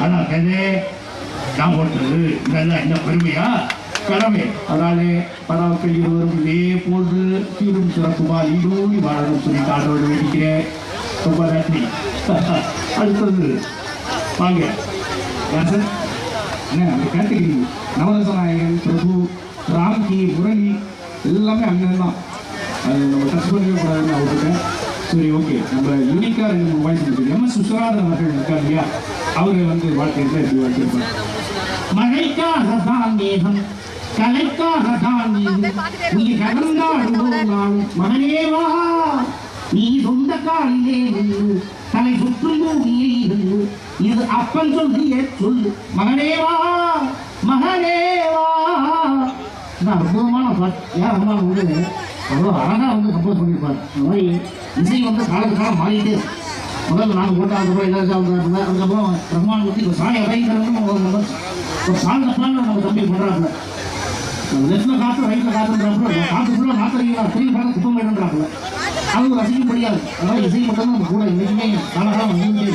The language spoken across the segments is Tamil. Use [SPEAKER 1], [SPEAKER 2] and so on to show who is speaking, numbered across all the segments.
[SPEAKER 1] அதான் கதை நான் போட்டது இதெல்லாம் என்ன பெருமையா கடமை. அதனாலே பராக்கள் இருவரும் இதே போன்று தீரும் சிறப்புமா நீடூடி வாழணும் சொல்லி காட்டோடு வேடிக்கிறேன். ரொம்ப நன்றி. அடுத்தது வாங்க சார்.
[SPEAKER 2] என்ன அந்த கேட்டகிரி நவரசநாயகன், பிரபு, ராம்கி, முரளி எல்லாமே அண்ணன் தான். அது நம்ம டச் பண்ணவே கூடாதுன்னு அவர்கிட்ட. சரி, ஓகே, நம்ம யூனிக்காக 2 வாய்ஸ் இருக்குது. MS விஸ்வநாதன் அவர்கள் இருக்கார் இல்லையா, அவர் வந்து வாழ்க்கையில் எப்படி வாழ்க்கையிருப்பார்.
[SPEAKER 1] மழைக்காக தான் மேகம், கலைக்காக தான் நீ கடந்தாடுவோம் மகனேவா, நீ சொந்த காலிலே தலை சுற்றும் பூமியை இது அப்பன் சொல்லியே சொல்லு மகனேவா மகனேவா. அற்புதமான பாட்டு. ஏன் அம்மா வந்து அவ்வளோ அழகாக வந்து கம்போஸ் பண்ணியிருப்பார். அந்த மாதிரி இசை வந்து காலத்து காலம் மாறிட்டு முதல்ல நாங்கள் போட்டால் எல்லாரும் அதுக்கப்புறம் பிரம்மாண்ட பற்றி இப்போ சாய அறைங்கிறது ஒரு சாந்தப்பான நம்ம தம்பி பண்ணுறாப்புல. லெஃப்டில் காற்று ரைட்டில் காற்றுன்றாப்புல காற்று ஃபுல்லாக நாற்கறிகளா திரும்பி பார்க்க குப்பம் வேணுன்றாப்புல. அது ரசிக்க முடியாது. அதனால் இசை மட்டும்தான் நம்ம கூட இன்றைக்குமே காலகாலம் வந்து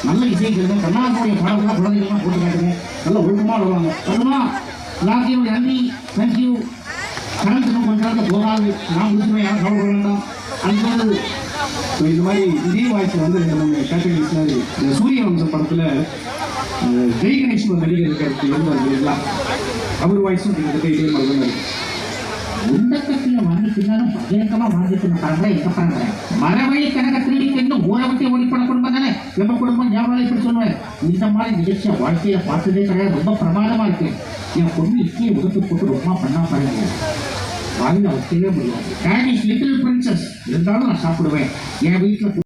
[SPEAKER 1] நல்ல இசை கேட்குது. கண்ணாசனுடைய பாடல்களாக குழந்தைகள்லாம் போட்டு காட்டுங்க. நல்லா ஒழுக்கமாக வருவாங்க. வருமா எல்லாத்தையும் நன்றி. தேங்க்யூ. கரண்ட் இன்னும் கொஞ்ச நேரத்தில் போகாது. நான் முடிச்சுருவேன். யாரும் கவலைப்பட வேண்டாம். அடுத்தது
[SPEAKER 2] இந்த மாதிரி இதே வாய்ஸ் வந்து நம்ம கேட்டகிரிஸில் இந்த சூரிய வம்சம் படத்தில் ஜெய் கணேஷ் ஒரு நடிகர் இருக்கிறது இருந்தார் இல்லைங்களா, அவர் வாய்ஸும் கிட்டத்தட்ட இதே மாதிரி தான் இருக்குது.
[SPEAKER 1] உண்டக்கத்தில் வாங்கிட்டினாலும் பயங்கரமாக வாங்கிட்டு மாட்டாங்க. எங்கே பண்ணுறேன் மரவழி கனகத்திற்கு என்ன ஊரை விட்டு ஒளிப்பட குடும்பம் தானே. எவ்வளோ குடும்பம் ஞாபகம் இப்படி சொல்லுவேன். இந்த மாதிரி நிகழ்ச்சியை வாழ்க்கையை பார்த்ததே கிடையாது. ரொம்ப பிரமாதமாக இருக்கு. என் பொண்ணு இட்லியை உதத்து போட்டு ரொம்ப பண்ணா பாருங்க. வாயில வைக்கவே முடியாது. லிட்டில் பிரின்சஸ் இருந்தாலும் நான் சாப்பிடுவேன். என் வீட்டில்